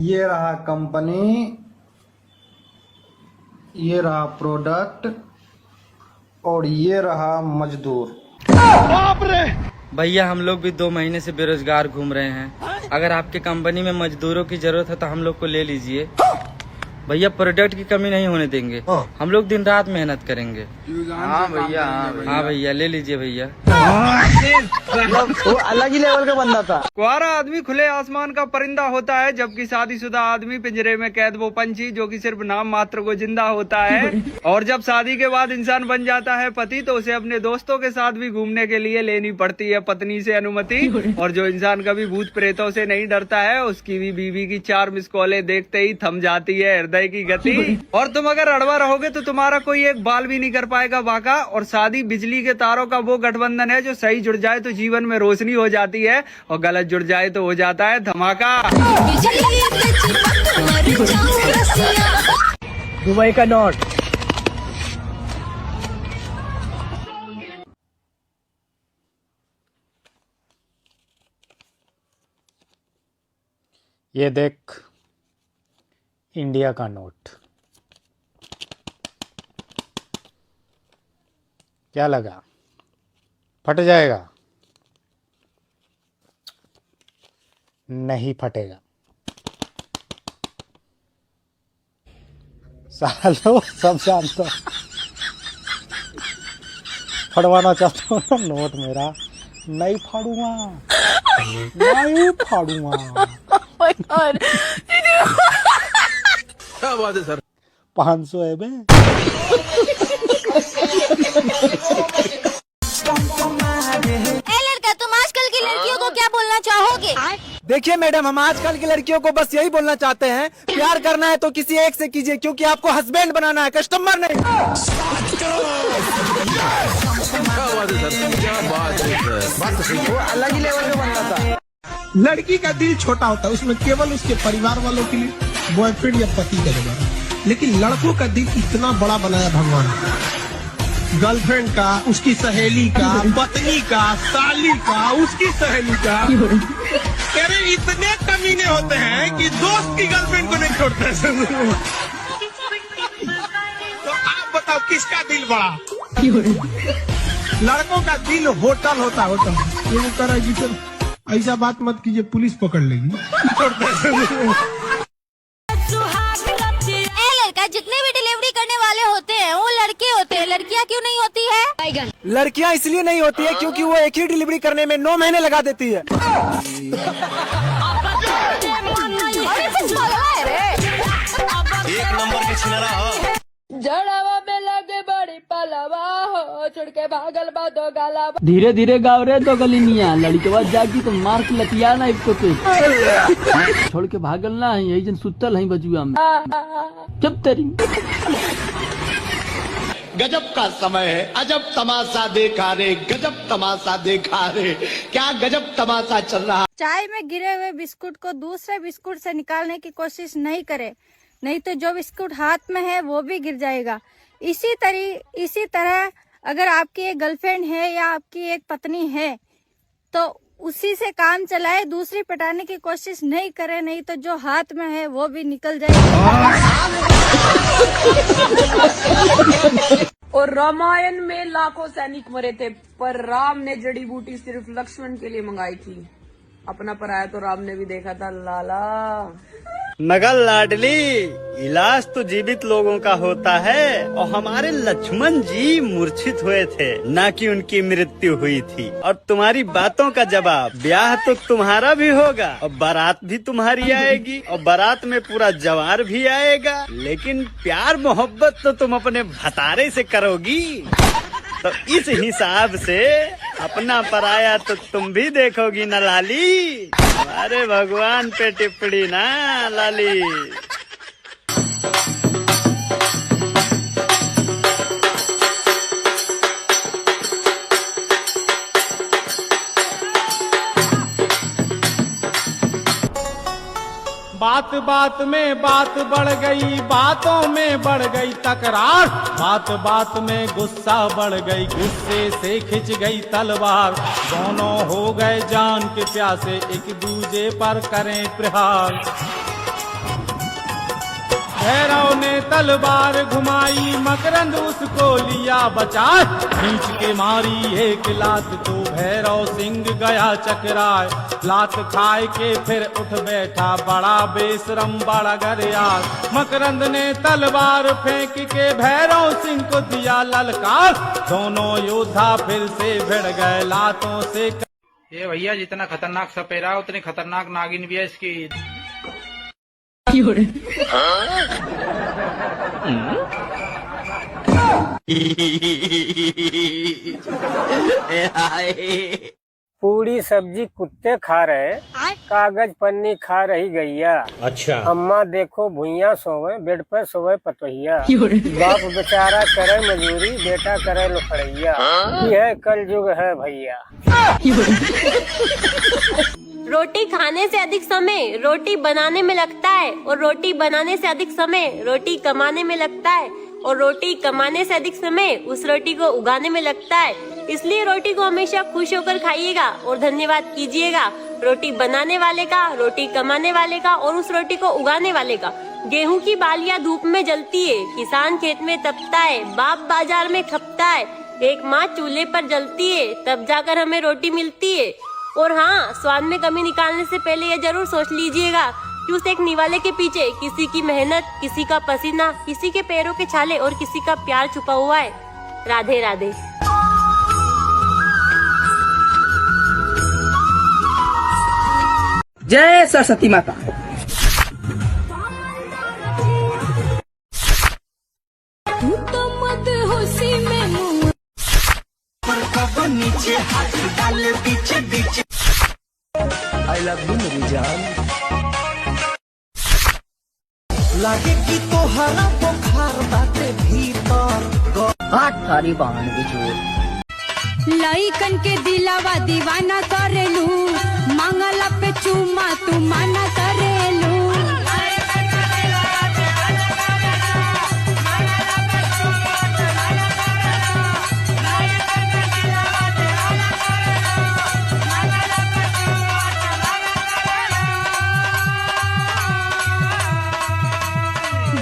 ये रहा कंपनी, ये रहा प्रोडक्ट और ये रहा मजदूर। बाप रे! भैया हम लोग भी 2 महीने से बेरोजगार घूम रहे हैं। अगर आपके कंपनी में मजदूरों की जरूरत है तो हम लोग को ले लीजिए। भैया प्रोडक्ट की कमी नहीं होने देंगे, हम लोग दिन रात मेहनत करेंगे। हाँ भैया, हाँ भैया ले लीजिए भैया। वो अलग ही लेवल का बंदा था। कुआरा आदमी खुले आसमान का परिंदा होता है, जबकि शादीशुदा आदमी पिंजरे में कैद वो पंछी जो कि सिर्फ नाम मात्र को जिंदा होता है। और जब शादी के बाद इंसान बन जाता है पति, तो उसे अपने दोस्तों के साथ भी घूमने के लिए लेनी पड़ती है पत्नी से अनुमति। और जो इंसान कभी भूत प्रेतों से नहीं डरता है, उसकी भी बीवी की 4 मिस कॉलें देखते ही थम जाती है हृदय की गति। और तुम अगर अड़वा रहोगे तो तुम्हारा कोई एक बाल भी नहीं कर पाएगा बाका। और शादी बिजली के तारों का वो गठबंधन है जो सही जुड़ जाए तो जीवन में रोशनी हो जाती है, और गलत जुड़ जाए तो हो जाता है धमाका। दुबई का नोट। ये देख इंडिया का नोट। क्या लगा फट जाएगा? नहीं फटेगा। सालो सब जानता हूं। फड़वाना चाहता हूँ ना नोट मेरा, नहीं फाड़ूंगा, नहीं फाड़ूंगा। क्या बात है सर? 500 है बे। लड़का, तुम आजकल की लड़कियों को क्या बोलना चाहोगे? देखिए मैडम, हम आजकल की लड़कियों को बस यही बोलना चाहते हैं, प्यार करना है तो किसी एक से कीजिए, क्योंकि आपको हस्बैंड बनाना है, कस्टमर नहीं। वो अलग ही लेवल का बंदा था। लड़की का दिल छोटा होता है, उसमें केवल उसके परिवार वालों के लिए बॉयफ्रेंड या पति का जगह, लेकिन लड़कों का दिल इतना बड़ा बनाया भगवान। गर्लफ्रेंड का, उसकी सहेली का, पत्नी का, साली का, उसकी सहेली का। अरे इतने कमीने होते हैं कि दोस्त की गर्लफ्रेंड को नहीं छोड़ते। तो आप बताओ किसका दिल बड़ा? लड़कों का दिल होटल होता है, होटल। ये कह रहा है कि सर ऐसा बात मत कीजिए, पुलिस पकड़ लेगी। लड़का, जितने भी डिलीवरी करने वाले होते हैं वो लड़के होते हैं, लड़कियां क्यों नहीं होती है? लड़कियां इसलिए नहीं होती है क्योंकि वो एक ही डिलीवरी करने में 9 महीने लगा देती है। एक नंबर के छिनरा हो। जड़ावा में लगे बड़ी पलवा हो, छोड़ के भागल बा दो गाला। धीरे धीरे गाँव रे दो गली मियाँ, लड़कवा जागी तो मार के लतिया ना इसको पे छोड़ के भागल ना है, यही जन सुतल है बजुआ में। जब तेरी गजब का समय है, अजब तमाशा देखा रे, गजब तमाशा देखा रे, क्या गजब तमाशा चल रहा। चाय में गिरे हुए बिस्कुट को दूसरे बिस्कुट से निकालने की कोशिश नहीं करे, नहीं तो जो बिस्कुट हाथ में है वो भी गिर जाएगा। इसी तरह अगर आपकी एक गर्लफ्रेंड है या आपकी एक पत्नी है तो उसी से काम चलाए, दूसरी पटाने की कोशिश नहीं करे, नहीं तो जो हाथ में है वो भी निकल जाएगा। और रामायण में लाखों सैनिक मरे थे, पर राम ने जड़ी बूटी सिर्फ लक्ष्मण के लिए मंगाई थी। अपना पराया तो राम ने भी देखा था लाला। मगर लाडली, इलाज तो जीवित लोगों का होता है, और हमारे लक्ष्मण जी मूर्छित हुए थे, ना कि उनकी मृत्यु हुई थी। और तुम्हारी बातों का जवाब, ब्याह तो तुम्हारा भी होगा और बारात भी तुम्हारी आएगी, और बारात में पूरा जवार भी आएगा, लेकिन प्यार मोहब्बत तो तुम अपने भतारे से करोगी। तो इस हिसाब से अपना पराया तो तुम भी देखोगी ना लाली। अरे भगवान पे टिप्पणी ना लाली। बात बात में बात बढ़ गई, बातों में बढ़ गई तकरार, बात बात में गुस्सा बढ़ गई, गुस्से से खिंच गई तलवार, दोनों हो गए जान के प्यासे, एक दूजे पर करें प्रहार। भैरव ने तलवार घुमाई मकरंद उसको लिया बचा, खींच के मारी एक लात तो भैरव सिंह गया चकराए। लात खाए के फिर उठ बैठा बड़ा बेशरम बड़ा गरियार। मकरंद ने तलवार फेंक के भैरव सिंह को दिया ललकार, दोनों योद्धा फिर से भिड़ गए लातों से। ये भैया जितना खतरनाक सपेरा है उतनी खतरनाक नागिन भी है इसकी। पूरी सब्जी कुत्ते खा रहे, कागज पन्नी खा रही गैया। अच्छा। अम्मा देखो भुइया सोवे, बेड पर सोवे पतोहिया। बाप बेचारा करे मजूरी, बेटा करे लुफड़ैया। यह कलयुग है भैया। रोटी खाने से अधिक समय रोटी बनाने में लगता है, और रोटी बनाने से अधिक समय रोटी कमाने में लगता है, और रोटी कमाने से अधिक समय उस रोटी को उगाने में लगता है। इसलिए रोटी को हमेशा खुश होकर खाइएगा और धन्यवाद कीजिएगा, रोटी बनाने वाले का, रोटी कमाने वाले का और उस रोटी को उगाने वाले का। गेहूं की बालियां धूप में जलती है, किसान खेत में तपता है, बाप बाजार में खपता है, एक माँ चूल्हे पर जलती है, तब जाकर हमें रोटी मिलती है। और हाँ, स्वाद में कमी निकालने से पहले ये जरूर सोच लीजिएगा कि उस एक निवाले के पीछे किसी की मेहनत, किसी का पसीना, किसी के पैरों के छाले और किसी का प्यार छुपा हुआ है। राधे राधे। जय सरस्वती माता। आई लव यू मेरी जान। लागे कि तोहरा बुखार बाटे भीतर। हाथ थारी बहन बिछोड़। लइकन के दिलावा दीवाना करेलू, मांगला पे चूमा तू माना करेलू।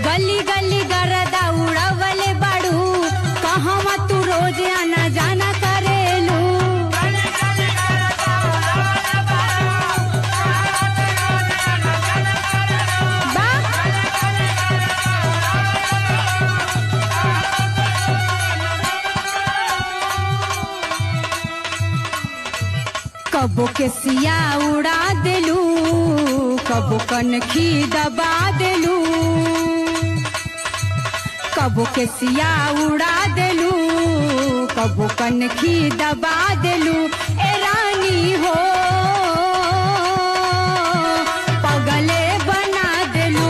गली गली गरदा उड़ावले बाड़ू, कहवा तू रोज आना जाना करेलू। कबो के सिया उड़ा देलू, कबो कनखी दबा देलू, कबो के सिया उड़ा देलू, कबो कनखी दबा देलू। ए रानी हो पगले बना देलू,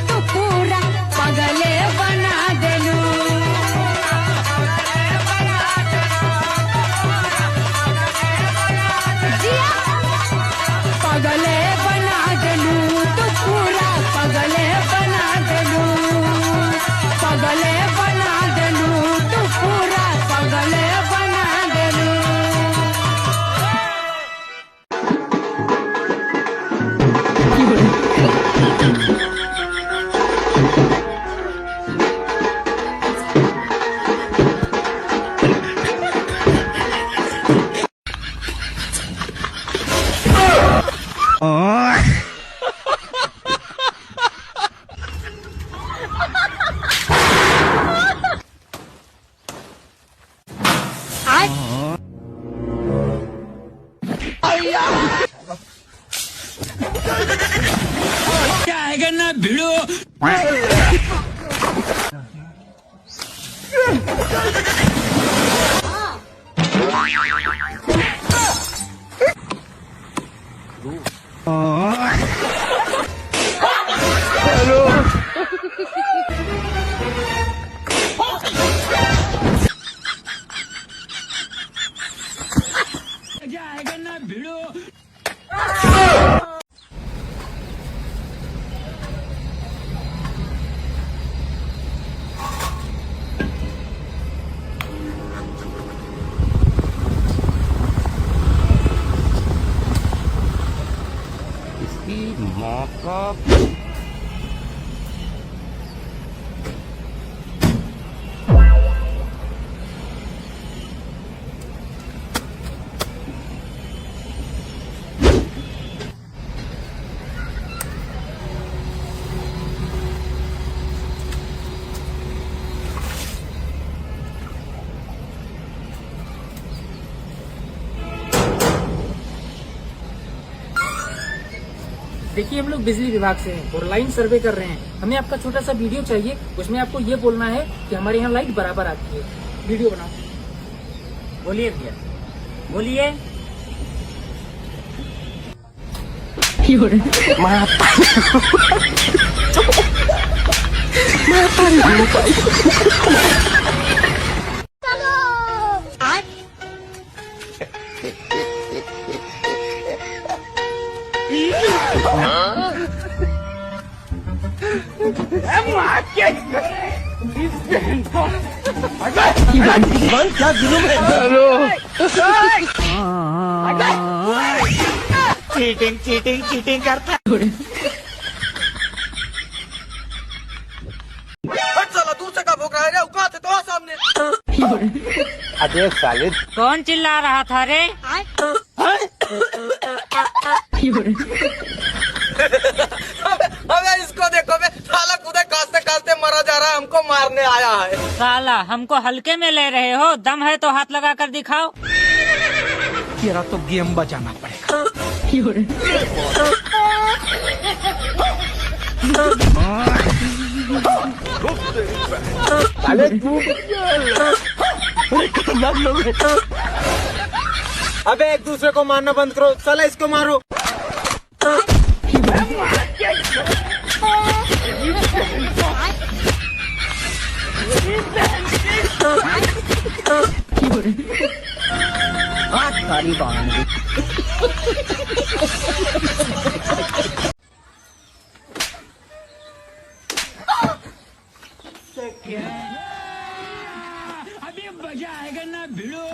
तू पूरा पगले बना देलू। जिया पगले बना देलू, तू पूरा पगले बना देलू, पगले बना देलू, तू पूरा पगले बना देलू। जाएगा ना भिड़ो। जाएगा ना भिड़ो। इसकी माँ का देखिए हम लोग बिजली विभाग से हैं और लाइन सर्वे कर रहे हैं। हमें आपका छोटा सा वीडियो चाहिए, उसमें आपको ये बोलना है कि हमारे यहाँ लाइट बराबर आती है। वीडियो बनाओ। बोलिए भैया, बोलिए। क्या जुलूम है। चीटिंग चीटिंग चीटिंग करता है। साला दूसरे का भोग रहा है, उकाते तो सामने। अबे साले कौन चिल्ला रहा था रे? अबे इसको देखो बे, साला खुदे काटते काटते मरा जा रहा है, हमको मारने आया है। साला हमको हल्के में ले रहे हो? दम है तो हाथ लगा कर दिखाओ। तेरा तो गेम बजाना पड़ेगा। खतरनाक लोग हैं। अबे एक दूसरे को मारना बंद करो, साला इसको मारो। अभी मजा आएगा ना भिड़ो।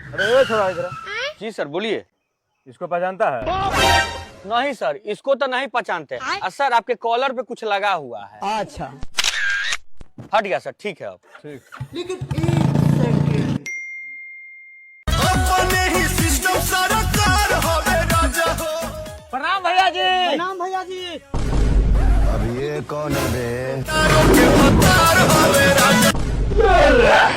अरे थोड़ा इधर। जी सर बोलिए। इसको पहचानता है? नहीं सर, इसको तो नहीं पहचानते। सर आपके कॉलर पे कुछ लगा हुआ है। अच्छा हट गया सर, ठीक है अब। ठीक। लेकिन एक सेकंड। अपने ही सिस्टम सारा कार होवे राजा हो। प्रणाम भैया जी। प्रणाम भैया जी। अब ये कौन है बे?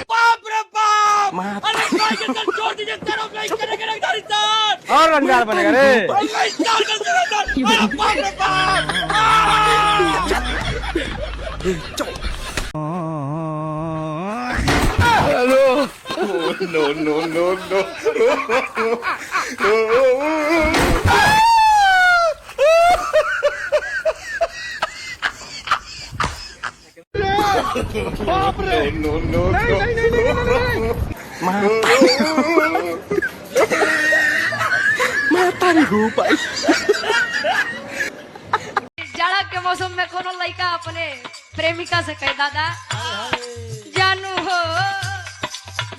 बाप रे बाप। अरे भाई के सर छोड़ दीजिए, तेरा लाइक करेंगे ना गाड़ी सर। और रंगदार बनेगा रे। लाइक कर दे सर। बाप रे बाप। Hello. No no no no. बाप रे। No no no. मैं पानी हूँ भाई। जाड़ा के मौसम में कोनो लड़का अपने प्रेमिका से कह दादा जानू हो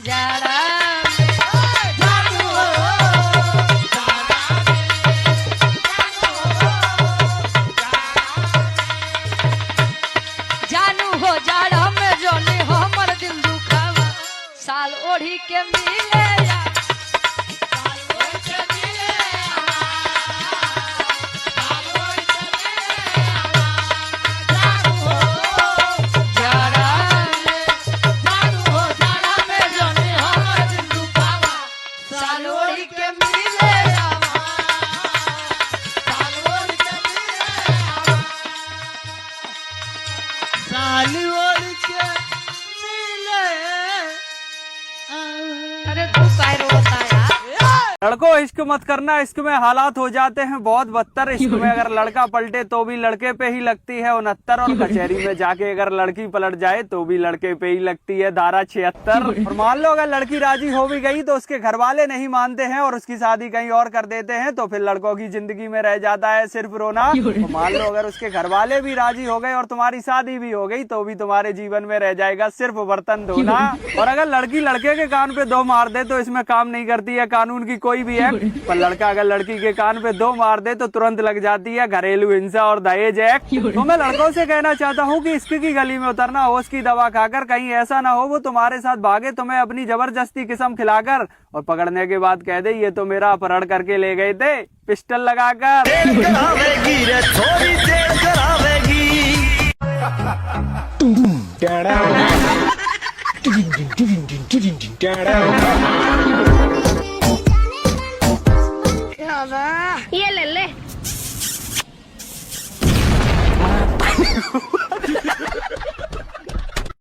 जाड़ा जानू हो जानू हो जाड़ा में जोने हमर दिल दुखावा साल ओढ़ी के मिले लड़कों इश्क मत करना, इश्क में हालात हो जाते हैं बहुत बदतर। इश्क में अगर लड़का पलटे तो भी लड़के पे ही लगती है 69 और कचहरी में जाके अगर लड़की पलट जाए तो भी लड़के पे ही लगती है धारा 76। और मान लो अगर लड़की राजी हो भी गई तो उसके घर वाले नहीं मानते हैं और उसकी शादी कहीं और कर देते हैं तो फिर लड़कों की जिंदगी में रह जाता है सिर्फ रोना। तो मान लो अगर उसके घर वाले भी राजी हो गए और तुम्हारी शादी भी हो गई तो भी तुम्हारे जीवन में रह जाएगा सिर्फ बर्तन धोना। और अगर लड़की लड़के के कान पे 2 मार दे तो इसमें काम नहीं करती है कानून की कोई भी एक्ट, पर लड़का अगर लड़की के कान पे 2 मार दे तो तुरंत लग जाती है घरेलू हिंसा और दहेज एक्ट। तो मैं लड़कों से कहना चाहता हूँ कि इश्क की गली में उतरना होश की दवा खाकर, कहीं ऐसा ना हो वो तुम्हारे साथ भागे तुम्हें अपनी जबरदस्ती किस्म खिलाकर और पकड़ने के बाद कह दे ये तो मेरा अपहरण करके ले गए थे पिस्टल लगाकर। ये ले ले।